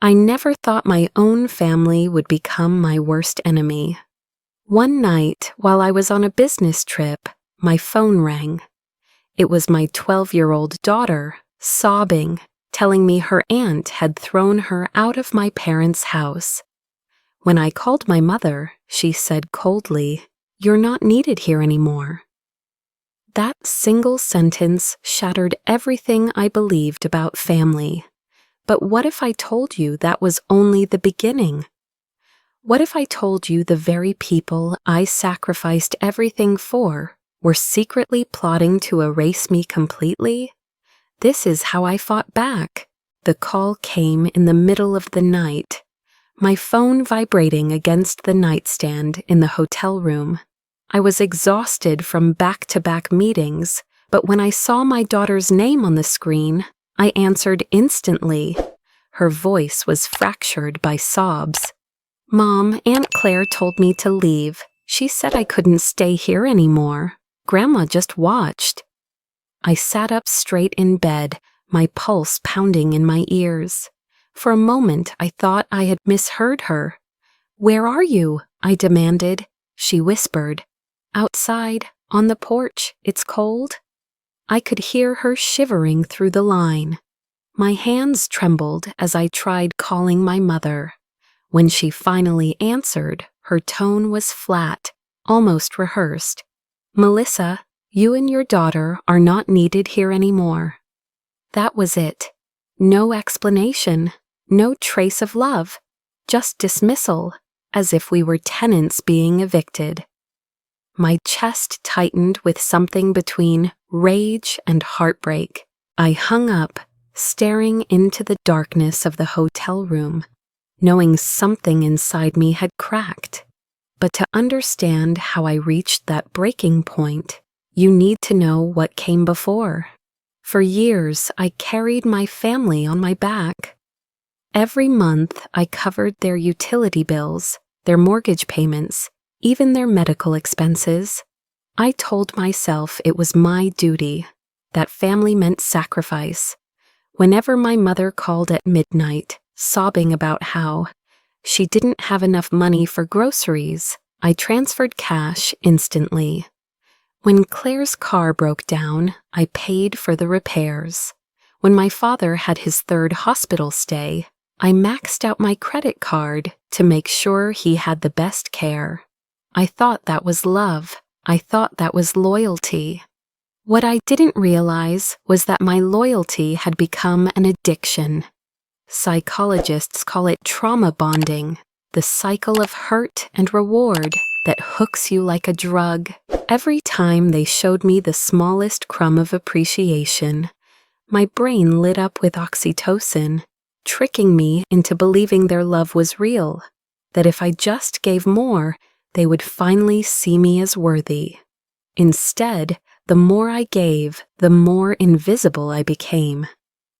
I never thought my own family would become my worst enemy. One night, while I was on a business trip, my phone rang. It was my 12-year-old daughter, sobbing, telling me her aunt had thrown her out of my parents' house. When I called my mother, she said coldly, "You're not needed here anymore." That single sentence shattered everything I believed about family. But what if I told you that was only the beginning? What if I told you the very people I sacrificed everything for were secretly plotting to erase me completely? This is how I fought back. The call came in the middle of the night, my phone vibrating against the nightstand in the hotel room. I was exhausted from back-to-back meetings, but when I saw my daughter's name on the screen, I answered instantly. Her voice was fractured by sobs. "Mom, Aunt Claire told me to leave. She said I couldn't stay here anymore. Grandma just watched." I sat up straight in bed, my pulse pounding in my ears. For a moment, I thought I had misheard her. "Where are you?" I demanded. She whispered, "Outside, on the porch. It's cold." I could hear her shivering through the line. My hands trembled as I tried calling my mother. When she finally answered, her tone was flat, almost rehearsed. "Melissa, you and your daughter are not needed here anymore." That was it. No explanation, no trace of love, just dismissal, as if we were tenants being evicted. My chest tightened with something between rage and heartbreak. I hung up, staring into the darkness of the hotel room, knowing something inside me had cracked. But to understand how I reached that breaking point, you need to know what came before. For years, I carried my family on my back. Every month, I covered their utility bills, their mortgage payments, even their medical expenses. I told myself it was my duty, that family meant sacrifice. Whenever my mother called at midnight, sobbing about how she didn't have enough money for groceries, I transferred cash instantly. When Claire's car broke down, I paid for the repairs. When my father had his third hospital stay, I maxed out my credit card to make sure he had the best care. I thought that was love. I thought that was loyalty. What I didn't realize was that my loyalty had become an addiction. Psychologists call it trauma bonding, the cycle of hurt and reward that hooks you like a drug. Every time they showed me the smallest crumb of appreciation, my brain lit up with oxytocin, tricking me into believing their love was real, that if I just gave more, they would finally see me as worthy. Instead, the more I gave, the more invisible I became.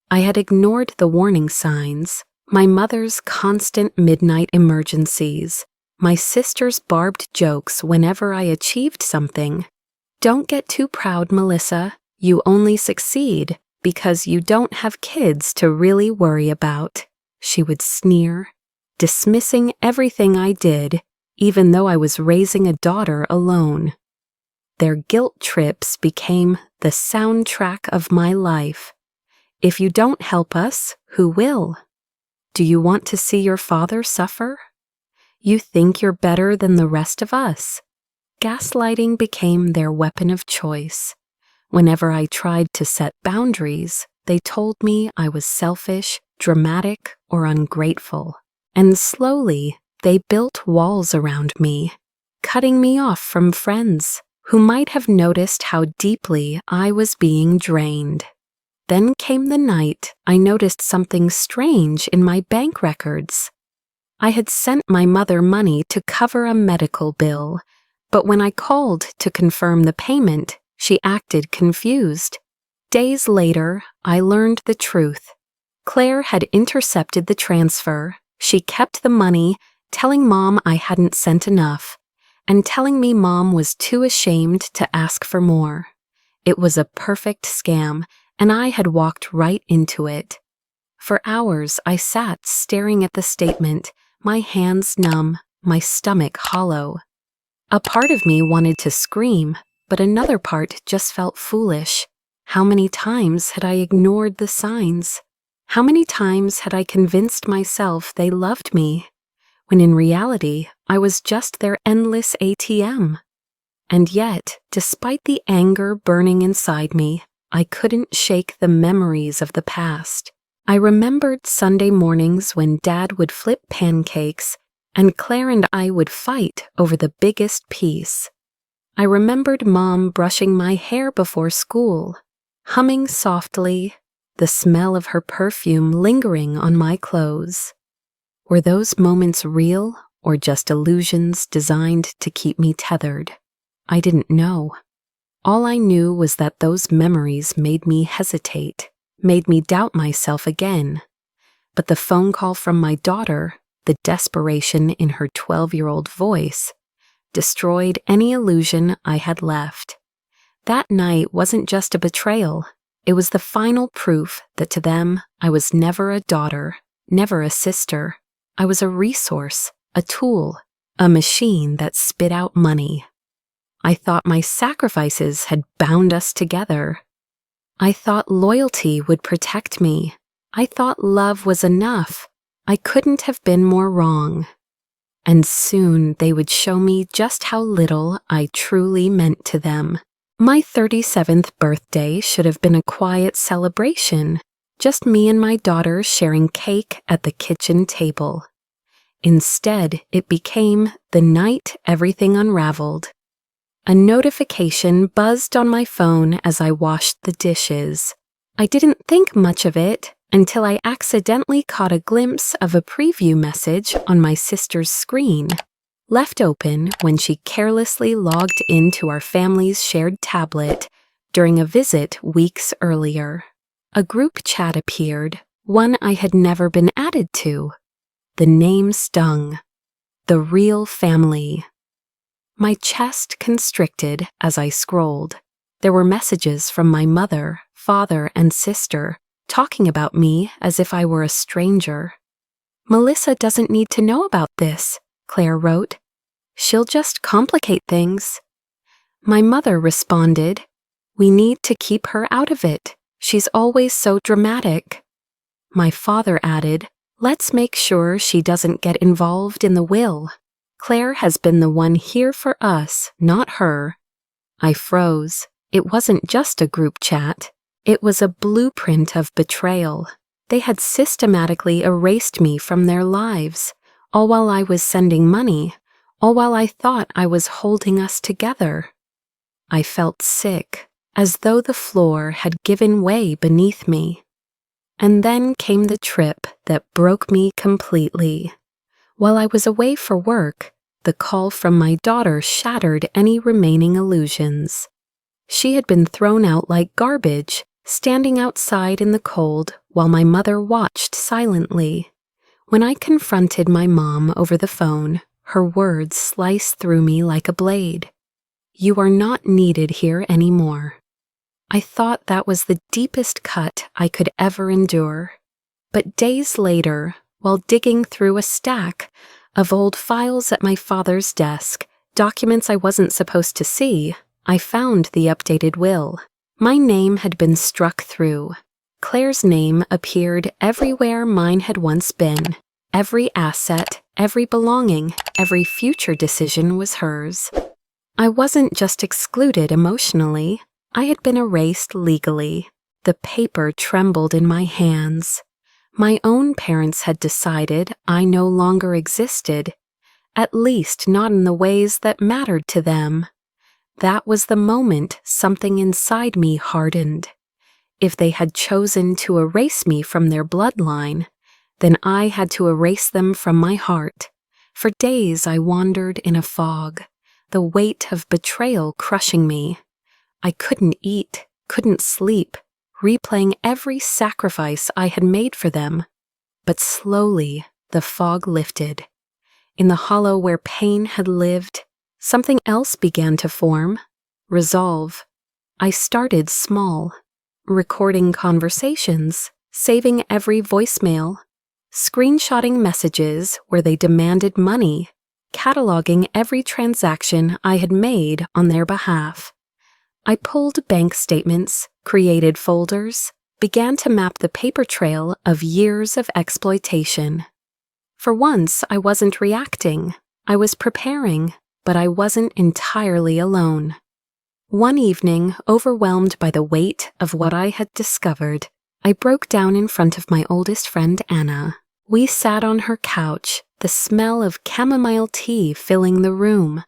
I had ignored the warning signs, my mother's constant midnight emergencies, my sister's barbed jokes whenever I achieved something. "Don't get too proud, Melissa. You only succeed because you don't have kids to really worry about," she would sneer, dismissing everything I did, even though I was raising a daughter alone. Their guilt trips became the soundtrack of my life. "If you don't help us, who will? Do you want to see your father suffer? You think you're better than the rest of us?" Gaslighting became their weapon of choice. Whenever I tried to set boundaries, they told me I was selfish, dramatic, or ungrateful. And slowly, they built walls around me, cutting me off from friends who might have noticed how deeply I was being drained. Then came the night I noticed something strange in my bank records. I had sent my mother money to cover a medical bill, but when I called to confirm the payment, she acted confused. Days later, I learned the truth. Claire had intercepted the transfer. She kept the money, telling Mom I hadn't sent enough, and telling me Mom was too ashamed to ask for more. It was a perfect scam, and I had walked right into it. For hours, I sat staring at the statement, my hands numb, my stomach hollow. A part of me wanted to scream, but another part just felt foolish. How many times had I ignored the signs? How many times had I convinced myself they loved me, when in reality, I was just their endless ATM? And yet, despite the anger burning inside me, I couldn't shake the memories of the past. I remembered Sunday mornings when Dad would flip pancakes and Claire and I would fight over the biggest piece. I remembered Mom brushing my hair before school, humming softly, the smell of her perfume lingering on my clothes. Were those moments real or just illusions designed to keep me tethered? I didn't know. All I knew was that those memories made me hesitate, made me doubt myself again. But the phone call from my daughter, the desperation in her 12-year-old voice, destroyed any illusion I had left. That night wasn't just a betrayal. It was the final proof that to them I was never a daughter, never a sister. I was a resource, a tool, a machine that spit out money. I thought my sacrifices had bound us together. I thought loyalty would protect me. I thought love was enough. I couldn't have been more wrong. And soon they would show me just how little I truly meant to them. My 37th birthday should have been a quiet celebration, just me and my daughter sharing cake at the kitchen table. Instead, it became the night everything unraveled. A notification buzzed on my phone as I washed the dishes. I didn't think much of it until I accidentally caught a glimpse of a preview message on my sister's screen, left open when she carelessly logged into our family's shared tablet during a visit weeks earlier. A group chat appeared, one I had never been added to. The name stung. The real family. My chest constricted as I scrolled. There were messages from my mother, father, and sister talking about me as if I were a stranger. "Melissa doesn't need to know about this," Claire wrote. "She'll just complicate things." My mother responded, "We need to keep her out of it. She's always so dramatic." My father added, "Let's make sure she doesn't get involved in the will. Claire has been the one here for us, not her." I froze. It wasn't just a group chat. It was a blueprint of betrayal. They had systematically erased me from their lives, all while I was sending money, all while I thought I was holding us together. I felt sick, as though the floor had given way beneath me. And then came the trip that broke me completely. While I was away for work, the call from my daughter shattered any remaining illusions. She had been thrown out like garbage, standing outside in the cold while my mother watched silently. When I confronted my mom over the phone, her words sliced through me like a blade. "You are not needed here anymore." I thought that was the deepest cut I could ever endure. But days later, while digging through a stack of old files at my father's desk, documents I wasn't supposed to see, I found the updated will. My name had been struck through. Claire's name appeared everywhere mine had once been. Every asset, every belonging, every future decision was hers. I wasn't just excluded emotionally. I had been erased legally. The paper trembled in my hands. My own parents had decided I no longer existed, at least not in the ways that mattered to them. That was the moment something inside me hardened. If they had chosen to erase me from their bloodline, then I had to erase them from my heart. For days I wandered in a fog, the weight of betrayal crushing me. I couldn't eat, couldn't sleep, replaying every sacrifice I had made for them. But slowly, the fog lifted. In the hollow where pain had lived, something else began to form. Resolve. I started small, recording conversations, saving every voicemail, screenshotting messages where they demanded money, cataloging every transaction I had made on their behalf. I pulled bank statements, created folders, began to map the paper trail of years of exploitation. For once, I wasn't reacting. I was preparing, but I wasn't entirely alone. One evening, overwhelmed by the weight of what I had discovered, I broke down in front of my oldest friend, Anna. We sat on her couch, the smell of chamomile tea filling the room.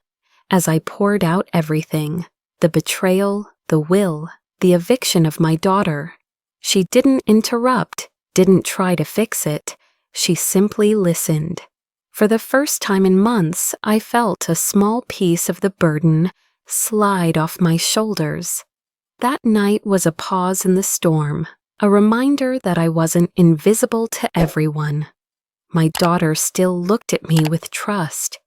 As I poured out everything, the betrayal, the will, the eviction of my daughter. She didn't interrupt, didn't try to fix it. She simply listened. For the first time in months, I felt a small piece of the burden slide off my shoulders. That night was a pause in the storm, a reminder that I wasn't invisible to everyone. My daughter still looked at me with trust.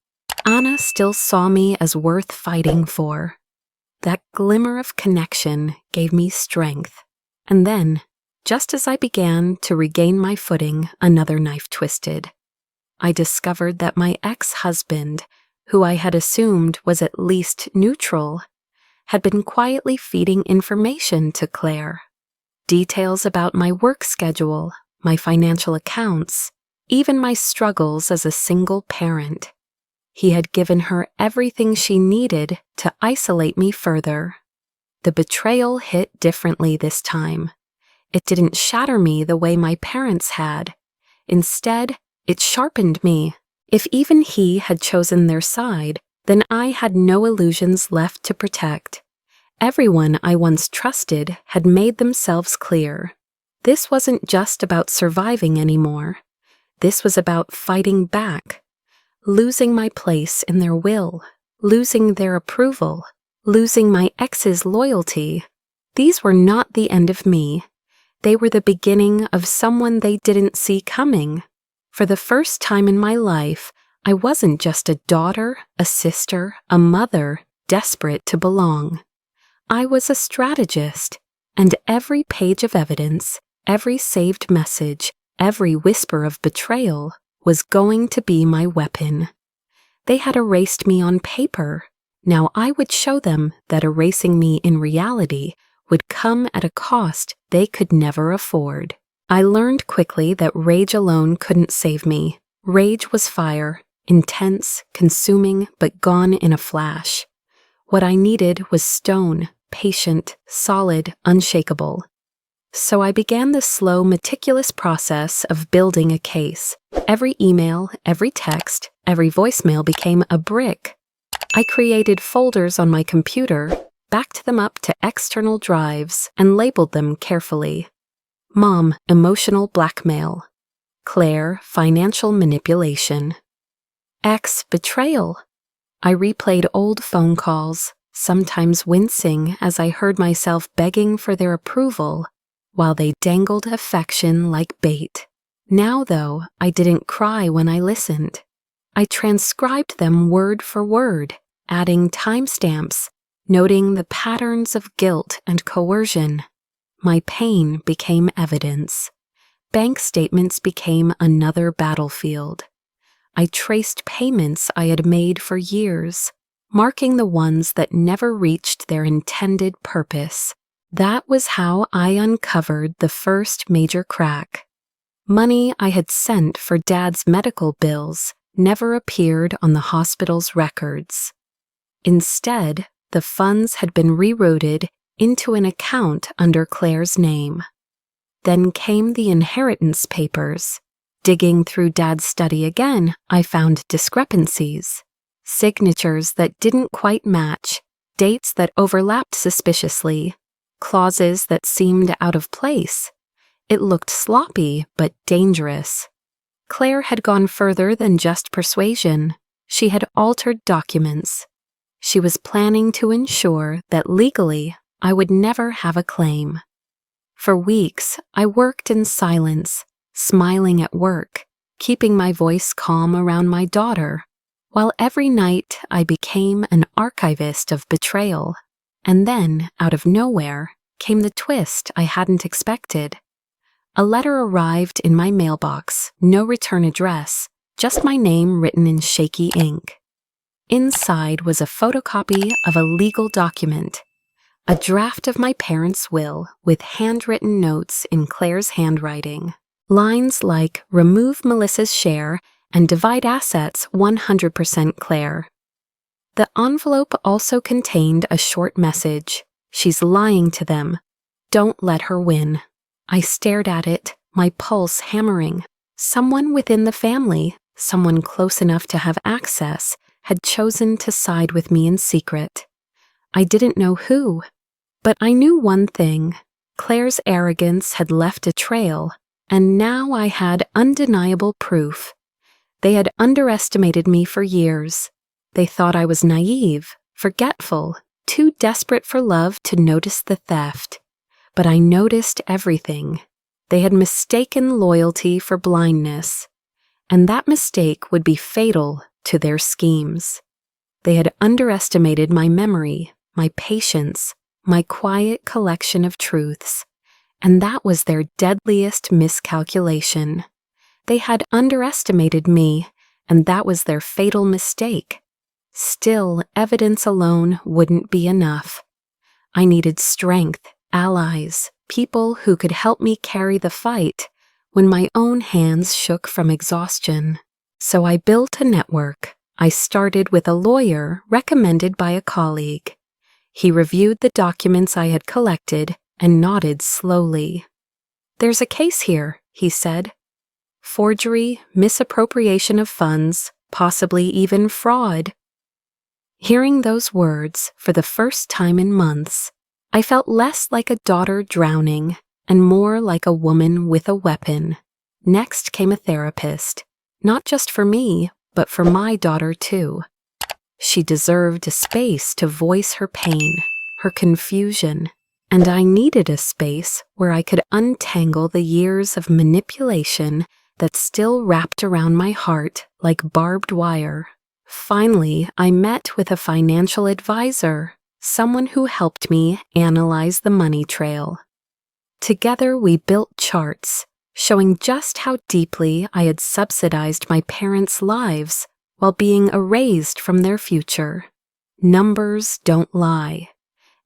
Anna still saw me as worth fighting for. That glimmer of connection gave me strength. And then, just as I began to regain my footing, another knife twisted. I discovered that my ex-husband, who I had assumed was at least neutral, had been quietly feeding information to Claire. Details about my work schedule, my financial accounts, even my struggles as a single parent. He had given her everything she needed to isolate me further. The betrayal hit differently this time. It didn't shatter me the way my parents had. Instead, it sharpened me. If even he had chosen their side, then I had no illusions left to protect. Everyone I once trusted had made themselves clear. This wasn't just about surviving anymore. This was about fighting back, losing my place in their will, losing their approval, losing my ex's loyalty. These were not the end of me. They were the beginning of someone they didn't see coming. For the first time in my life, I wasn't just a daughter, a sister, a mother, desperate to belong. I was a strategist, and every page of evidence, every saved message, every whisper of betrayal was going to be my weapon. They had erased me on paper. Now I would show them that erasing me in reality would come at a cost they could never afford. I learned quickly that rage alone couldn't save me. Rage was fire, intense, consuming, but gone in a flash. What I needed was stone, patient, solid, unshakable. So I began the slow, meticulous process of building a case. Every email, every text, every voicemail became a brick. I created folders on my computer, backed them up to external drives, and labeled them carefully. Mom, emotional blackmail. Claire, financial manipulation. X, betrayal. I replayed old phone calls, sometimes wincing as I heard myself begging for their approval, while they dangled affection like bait. Now, though, I didn't cry when I listened. I transcribed them word for word, adding timestamps, noting the patterns of guilt and coercion. My pain became evidence. Bank statements became another battlefield. I traced payments I had made for years, marking the ones that never reached their intended purpose. That was how I uncovered the first major crack. Money I had sent for Dad's medical bills never appeared on the hospital's records. Instead, the funds had been rerouted into an account under Claire's name. Then came the inheritance papers. Digging through Dad's study again, I found discrepancies. Signatures that didn't quite match, dates that overlapped suspiciously, clauses that seemed out of place. It looked sloppy, but dangerous. Claire had gone further than just persuasion. She had altered documents. She was planning to ensure that legally I would never have a claim. For weeks, I worked in silence, smiling at work, keeping my voice calm around my daughter, while every night I became an archivist of betrayal. And then, out of nowhere, came the twist I hadn't expected. A letter arrived in my mailbox, no return address, just my name written in shaky ink. Inside was a photocopy of a legal document, a draft of my parents' will with handwritten notes in Claire's handwriting. Lines like remove Melissa's share and divide assets 100% Claire. The envelope also contained a short message. She's lying to them. Don't let her win. I stared at it, my pulse hammering. Someone within the family, someone close enough to have access, had chosen to side with me in secret. I didn't know who, but I knew one thing. Claire's arrogance had left a trail, and now I had undeniable proof. They had underestimated me for years. They thought I was naive, forgetful, too desperate for love to notice the theft. But I noticed everything. They had mistaken loyalty for blindness, and that mistake would be fatal to their schemes. They had underestimated my memory, my patience, my quiet collection of truths, and that was their deadliest miscalculation. They had underestimated me, and that was their fatal mistake. Still, evidence alone wouldn't be enough. I needed strength, allies, people who could help me carry the fight when my own hands shook from exhaustion. So I built a network. I started with a lawyer recommended by a colleague. He reviewed the documents I had collected and nodded slowly. There's a case here, he said. Forgery, misappropriation of funds, possibly even fraud. Hearing those words for the first time in months, I felt less like a daughter drowning and more like a woman with a weapon. Next came a therapist, not just for me, but for my daughter too. She deserved a space to voice her pain, her confusion, and I needed a space where I could untangle the years of manipulation that still wrapped around my heart like barbed wire. Finally, I met with a financial advisor, someone who helped me analyze the money trail. Together we built charts, showing just how deeply I had subsidized my parents' lives while being erased from their future. Numbers don't lie,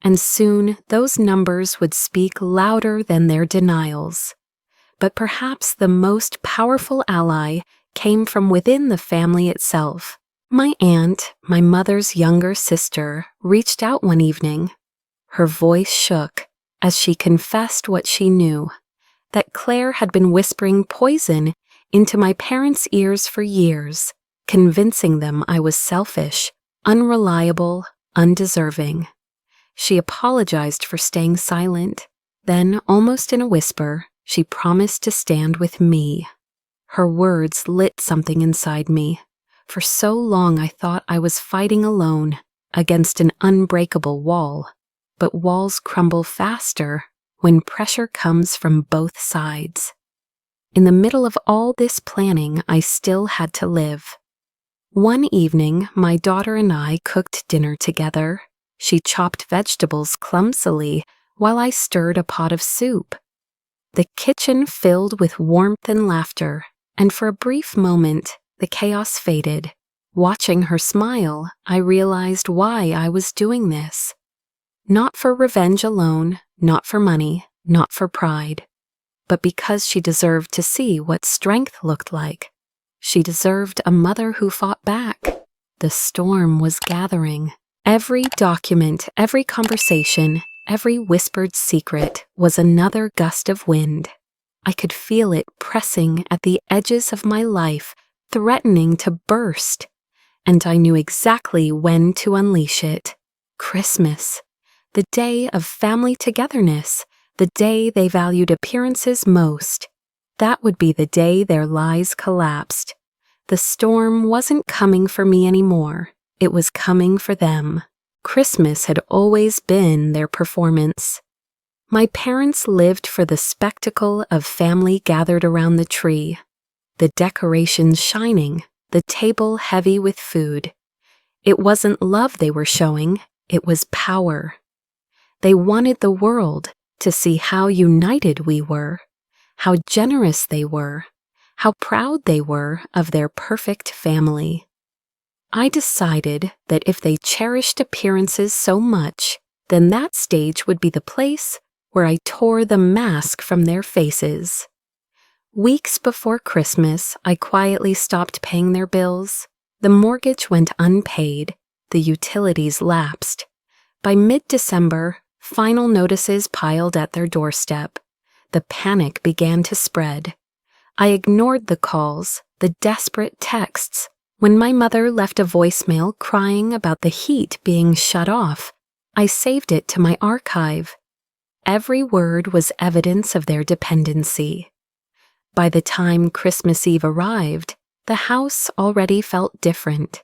and soon those numbers would speak louder than their denials. But perhaps the most powerful ally came from within the family itself. My aunt, my mother's younger sister, reached out one evening. Her voice shook as she confessed what she knew, that Claire had been whispering poison into my parents' ears for years, convincing them I was selfish, unreliable, undeserving. She apologized for staying silent. Then, almost in a whisper, she promised to stand with me. Her words lit something inside me. For so long I thought I was fighting alone against an unbreakable wall, but walls crumble faster when pressure comes from both sides. In the middle of all this planning, I still had to live. One evening, my daughter and I cooked dinner together. She chopped vegetables clumsily while I stirred a pot of soup. The kitchen filled with warmth and laughter, and for a brief moment, the chaos faded. Watching her smile, I realized why I was doing this. Not for revenge alone, not for money, not for pride, but because she deserved to see what strength looked like. She deserved a mother who fought back. The storm was gathering. Every document, every conversation, every whispered secret was another gust of wind. I could feel it pressing at the edges of my life, threatening to burst, and I knew exactly when to unleash it. Christmas, the day of family togetherness, the day they valued appearances most. That would be the day their lies collapsed. The storm wasn't coming for me anymore. It was coming for them. Christmas had always been their performance. My parents lived for the spectacle of family gathered around the tree, the decorations shining, the table heavy with food. It wasn't love they were showing, it was power. They wanted the world to see how united we were, how generous they were, how proud they were of their perfect family. I decided that if they cherished appearances so much, then that stage would be the place where I tore the mask from their faces. Weeks before Christmas, I quietly stopped paying their bills. The mortgage went unpaid, the utilities lapsed. By mid-December, final notices piled at their doorstep. The panic began to spread. I ignored the calls, the desperate texts. When my mother left a voicemail crying about the heat being shut off, I saved it to my archive. Every word was evidence of their dependency. By the time Christmas Eve arrived, the house already felt different.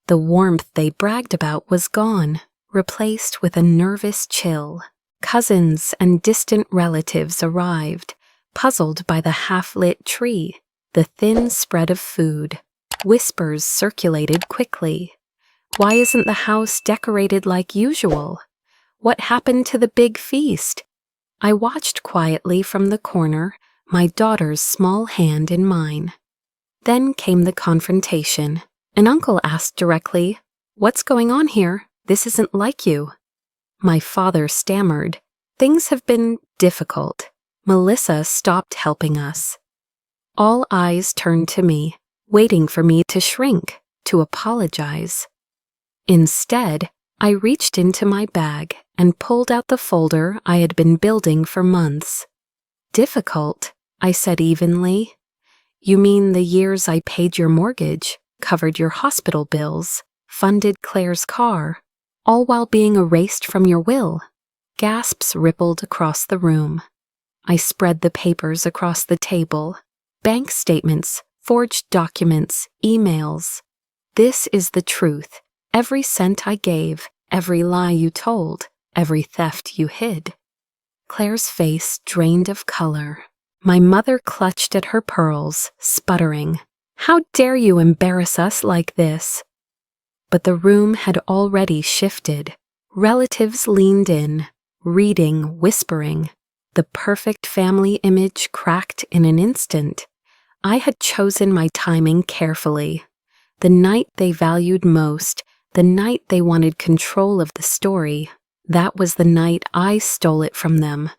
The warmth they bragged about was gone, replaced with a nervous chill. Cousins and distant relatives arrived, puzzled by the half-lit tree, the thin spread of food. Whispers circulated quickly. Why isn't the house decorated like usual? What happened to the big feast? I watched quietly from the corner, my daughter's small hand in mine. Then came the confrontation. An uncle asked directly, "What's going on here? This isn't like you." My father stammered, "Things have been difficult. Melissa stopped helping us." All eyes turned to me, waiting for me to shrink, to apologize. Instead, I reached into my bag and pulled out the folder I had been building for months. "Difficult," I said evenly. "You mean the years I paid your mortgage, covered your hospital bills, funded Claire's car, all while being erased from your will?" Gasps rippled across the room. I spread the papers across the table. Bank statements, forged documents, emails. "This is the truth. Every cent I gave, every lie you told, every theft you hid." Claire's face drained of color. My mother clutched at her pearls, sputtering, "How dare you embarrass us like this?" But the room had already shifted. Relatives leaned in, reading, whispering. The perfect family image cracked in an instant. I had chosen my timing carefully. The night they valued most, the night they wanted control of the story, that was the night I stole it from them.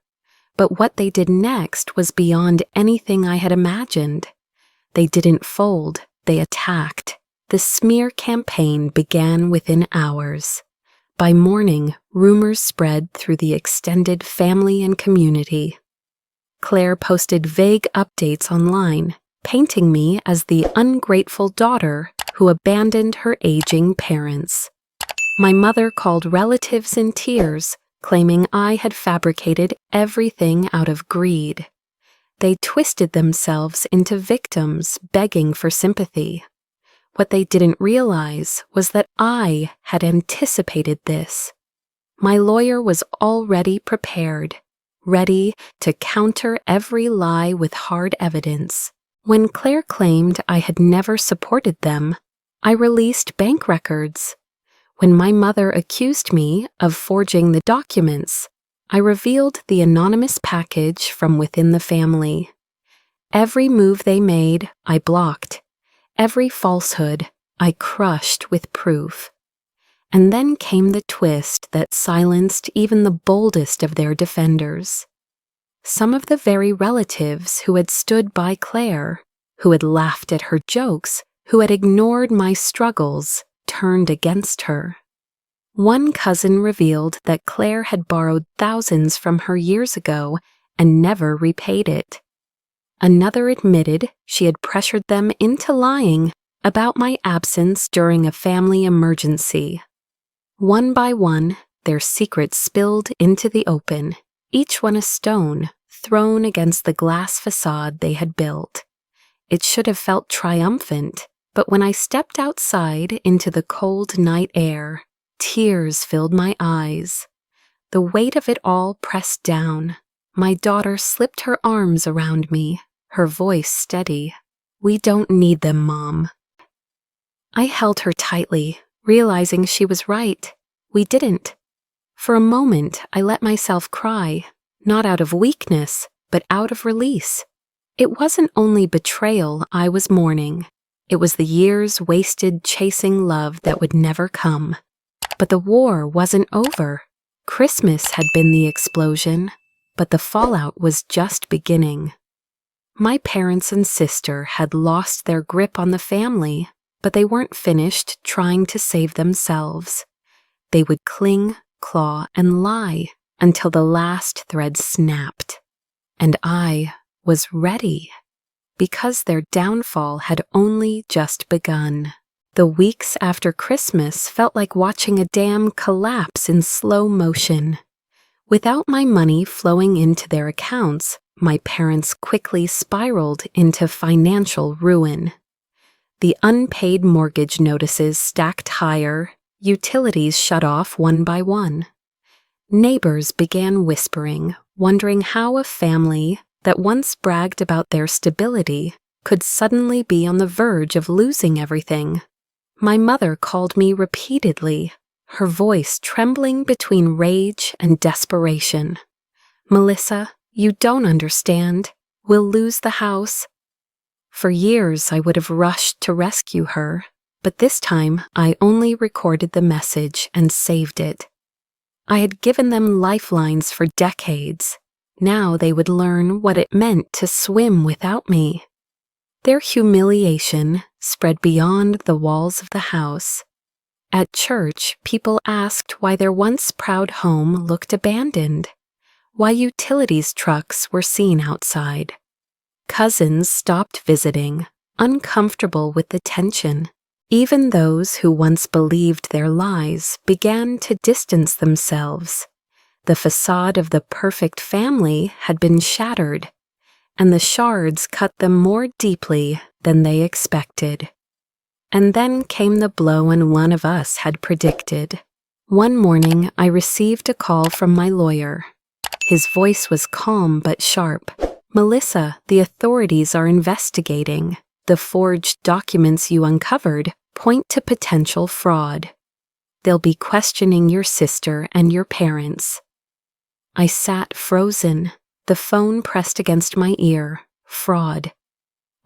But what they did next was beyond anything I had imagined. They didn't fold, they attacked. The smear campaign began within hours. By morning, rumors spread through the extended family and community. Claire posted vague updates online, painting me as the ungrateful daughter who abandoned her aging parents. My mother called relatives in tears, claiming I had fabricated everything out of greed. They twisted themselves into victims begging for sympathy. What they didn't realize was that I had anticipated this. My lawyer was already prepared, ready to counter every lie with hard evidence. When Claire claimed I had never supported them, I released bank records. When my mother accused me of forging the documents, I revealed the anonymous package from within the family. Every move they made, I blocked. Every falsehood, I crushed with proof. And then came the twist that silenced even the boldest of their defenders. Some of the very relatives who had stood by Claire, who had laughed at her jokes, who had ignored my struggles, turned against her. One cousin revealed that Claire had borrowed thousands from her years ago and never repaid it. Another admitted she had pressured them into lying about my absence during a family emergency. One by one, their secrets spilled into the open, each one a stone thrown against the glass facade they had built. It should have felt triumphant, but when I stepped outside into the cold night air, tears filled my eyes. The weight of it all pressed down. My daughter slipped her arms around me, her voice steady. "We don't need them, Mom." I held her tightly, realizing she was right. We didn't. For a moment, I let myself cry, not out of weakness, but out of release. It wasn't only betrayal I was mourning. It was the years wasted chasing love that would never come. But the war wasn't over. Christmas had been the explosion, but the fallout was just beginning. My parents and sister had lost their grip on the family, but they weren't finished trying to save themselves. They would cling, claw, and lie until the last thread snapped. And I was ready, because their downfall had only just begun. The weeks after Christmas felt like watching a dam collapse in slow motion. Without my money flowing into their accounts, my parents quickly spiraled into financial ruin. The unpaid mortgage notices stacked higher, utilities shut off one by one. Neighbors began whispering, wondering how a family that once bragged about their stability could suddenly be on the verge of losing everything. My mother called me repeatedly, her voice trembling between rage and desperation. "Melissa, you don't understand. We'll lose the house." For years I would have rushed to rescue her, but this time I only recorded the message and saved it. I had given them lifelines for decades. Now they would learn what it meant to swim without me. Their humiliation spread beyond the walls of the house. At church, people asked why their once proud home looked abandoned, why utilities trucks were seen outside. Cousins stopped visiting, uncomfortable with the tension. Even those who once believed their lies began to distance themselves. The facade of the perfect family had been shattered, and the shards cut them more deeply than they expected. And then came the blow none of us had predicted. One morning, I received a call from my lawyer. His voice was calm but sharp. "Melissa, the authorities are investigating. The forged documents you uncovered point to potential fraud. They'll be questioning your sister and your parents." I sat frozen, the phone pressed against my ear. Fraud.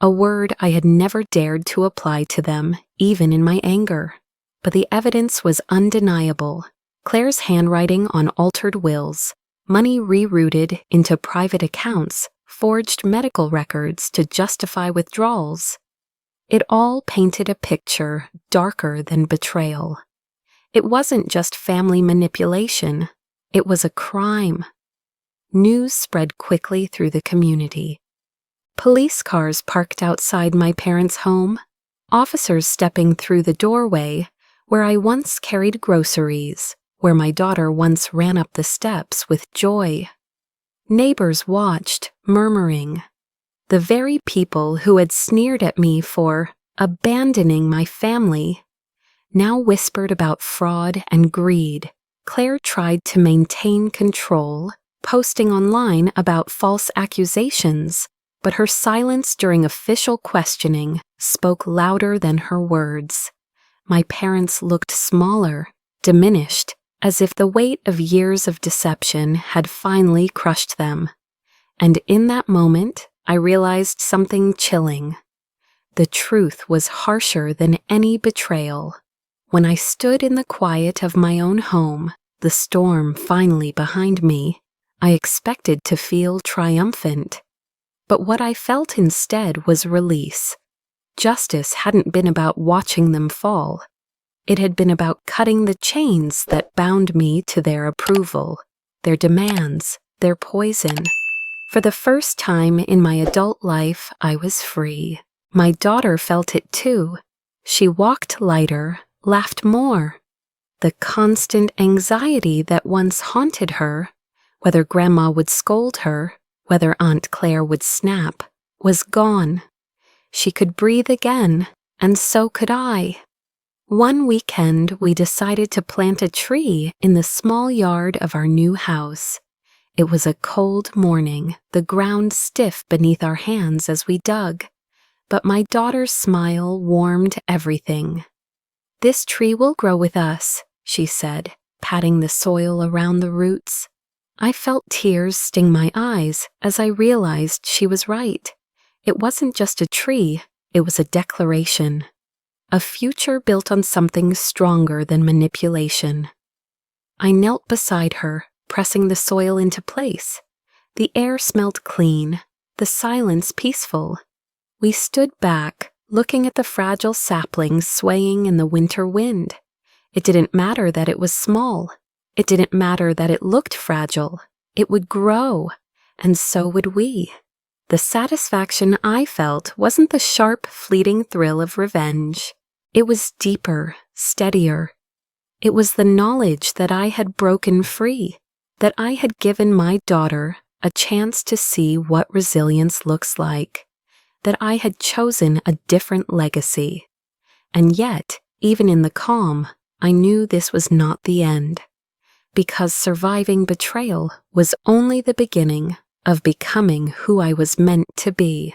A word I had never dared to apply to them, even in my anger. But the evidence was undeniable. Claire's handwriting on altered wills, money rerouted into private accounts, forged medical records to justify withdrawals. It all painted a picture darker than betrayal. It wasn't just family manipulation. It was a crime. News spread quickly through the community. Police cars parked outside my parents' home, officers stepping through the doorway where I once carried groceries, where my daughter once ran up the steps with joy. Neighbors watched, murmuring. The very people who had sneered at me for abandoning my family now whispered about fraud and greed. Claire tried to maintain control, posting online about false accusations, but her silence during official questioning spoke louder than her words. My parents looked smaller, diminished, as if the weight of years of deception had finally crushed them. And in that moment, I realized something chilling. The truth was harsher than any betrayal. When I stood in the quiet of my own home, the storm finally behind me, I expected to feel triumphant. But what I felt instead was release. Justice hadn't been about watching them fall. It had been about cutting the chains that bound me to their approval, their demands, their poison. For the first time in my adult life, I was free. My daughter felt it too. She walked lighter, laughed more. The constant anxiety that once haunted her, whether Grandma would scold her, whether Aunt Claire would snap, was gone. She could breathe again, and so could I. One weekend, we decided to plant a tree in the small yard of our new house. It was a cold morning, the ground stiff beneath our hands as we dug, but my daughter's smile warmed everything. "This tree will grow with us," she said, patting the soil around the roots. I felt tears sting my eyes as I realized she was right. It wasn't just a tree, it was a declaration. A future built on something stronger than manipulation. I knelt beside her, pressing the soil into place. The air smelled clean, the silence peaceful. We stood back, looking at the fragile saplings swaying in the winter wind. It didn't matter that it was small. It didn't matter that it looked fragile. It would grow, and so would we. The satisfaction I felt wasn't the sharp, fleeting thrill of revenge. It was deeper, steadier. It was the knowledge that I had broken free, that I had given my daughter a chance to see what resilience looks like, that I had chosen a different legacy. And yet, even in the calm, I knew this was not the end, because surviving betrayal was only the beginning of becoming who I was meant to be.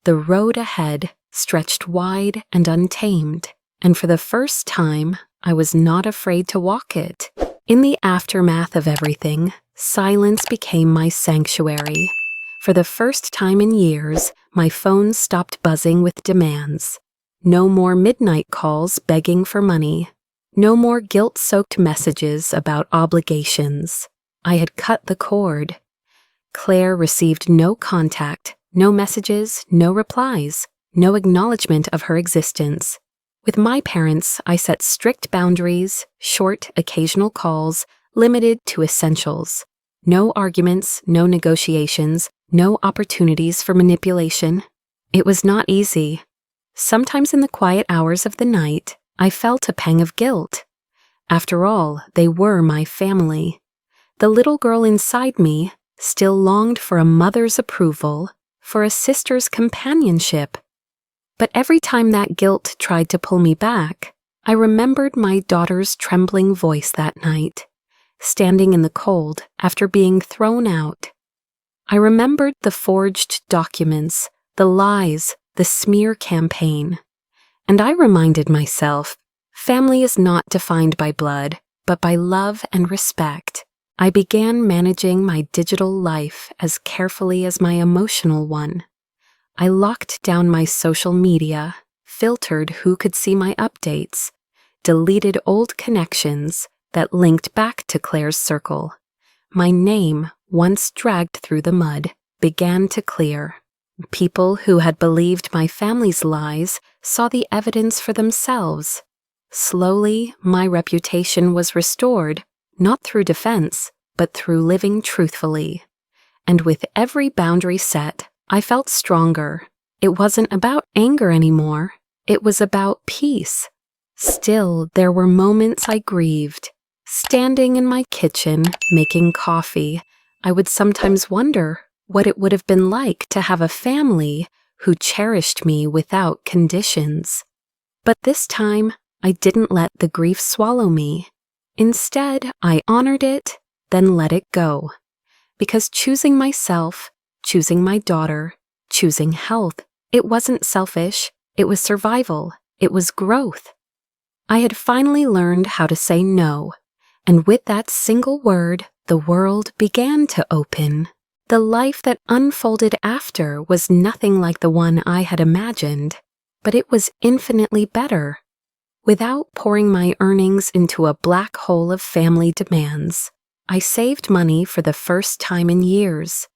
The road ahead stretched wide and untamed, and for the first time, I was not afraid to walk it. In the aftermath of everything, silence became my sanctuary. For the first time in years, my phone stopped buzzing with demands. No more midnight calls begging for money. No more guilt-soaked messages about obligations. I had cut the cord. Claire received no contact, no messages, no replies, no acknowledgement of her existence. With my parents, I set strict boundaries, short, occasional calls, limited to essentials. No arguments, no negotiations, no opportunities for manipulation. It was not easy. Sometimes in the quiet hours of the night, I felt a pang of guilt. After all, they were my family. The little girl inside me still longed for a mother's approval, for a sister's companionship. But every time that guilt tried to pull me back, I remembered my daughter's trembling voice that night, standing in the cold after being thrown out. I remembered the forged documents, the lies, the smear campaign. And I reminded myself, family is not defined by blood, but by love and respect. I began managing my digital life as carefully as my emotional one. I locked down my social media, filtered who could see my updates, deleted old connections that linked back to Claire's circle. My name, once dragged through the mud, began to clear. People who had believed my family's lies saw the evidence for themselves. Slowly, my reputation was restored, not through defense, but through living truthfully. And with every boundary set, I felt stronger. It wasn't about anger anymore. It was about peace. Still, there were moments I grieved. Standing in my kitchen, making coffee, I would sometimes wonder what it would have been like to have a family who cherished me without conditions. But this time, I didn't let the grief swallow me. Instead, I honored it, then let it go. Because choosing myself, choosing my daughter, choosing health, it wasn't selfish, it was survival, it was growth. I had finally learned how to say no, and with that single word, the world began to open. The life that unfolded after was nothing like the one I had imagined, but it was infinitely better. Without pouring my earnings into a black hole of family demands, I saved money for the first time in years.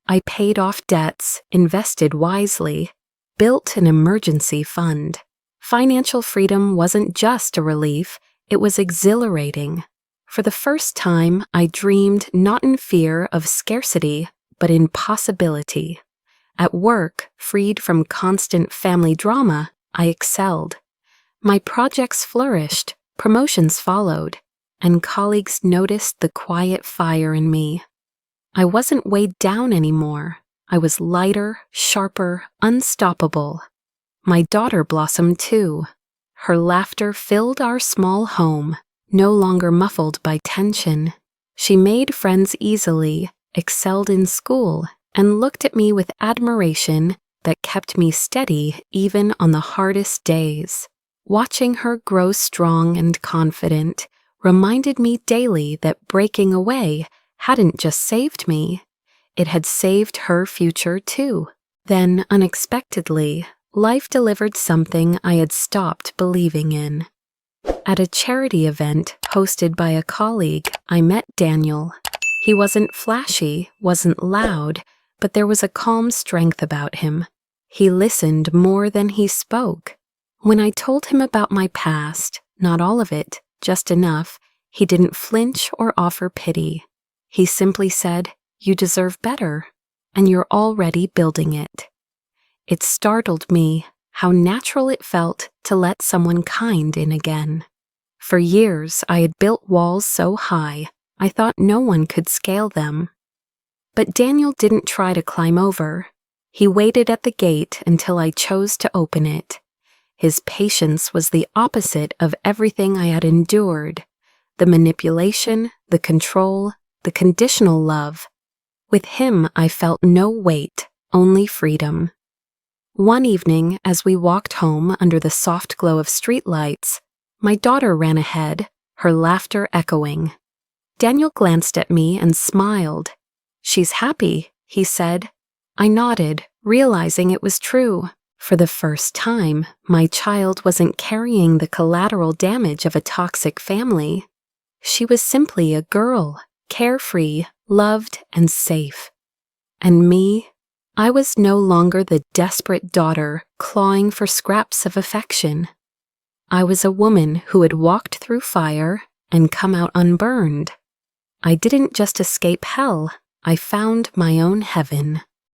I paid off debts, invested wisely, built an emergency fund. Financial freedom wasn't just a relief, it was exhilarating. For the first time, I dreamed not in fear of scarcity, but in possibility. At work, freed from constant family drama, I excelled. My projects flourished, promotions followed, and colleagues noticed the quiet fire in me. I wasn't weighed down anymore. I was lighter, sharper, unstoppable. My daughter blossomed too. Her laughter filled our small home, no longer muffled by tension. She made friends easily, excelled in school, and looked at me with admiration that kept me steady even on the hardest days. Watching her grow strong and confident reminded me daily that breaking away hadn't just saved me, it had saved her future too. Then, unexpectedly, life delivered something I had stopped believing in. At a charity event hosted by a colleague, I met Daniel. He wasn't flashy, wasn't loud, but there was a calm strength about him. He listened more than he spoke. When I told him about my past, not all of it, just enough, he didn't flinch or offer pity. He simply said, "You deserve better, and you're already building it." It startled me how natural it felt to let someone kind in again. For years, I had built walls so high, I thought no one could scale them. But Daniel didn't try to climb over. He waited at the gate until I chose to open it. His patience was the opposite of everything I had endured. The manipulation, the control, the conditional love. With him, I felt no weight, only freedom. One evening, as we walked home under the soft glow of streetlights, my daughter ran ahead, her laughter echoing. Daniel glanced at me and smiled. "She's happy," he said. I nodded, realizing it was true. For the first time, my child wasn't carrying the collateral damage of a toxic family. She was simply a girl, carefree, loved, and safe. And me? I was no longer the desperate daughter clawing for scraps of affection. I was a woman who had walked through fire and come out unburned. I didn't just escape hell, I found my own heaven.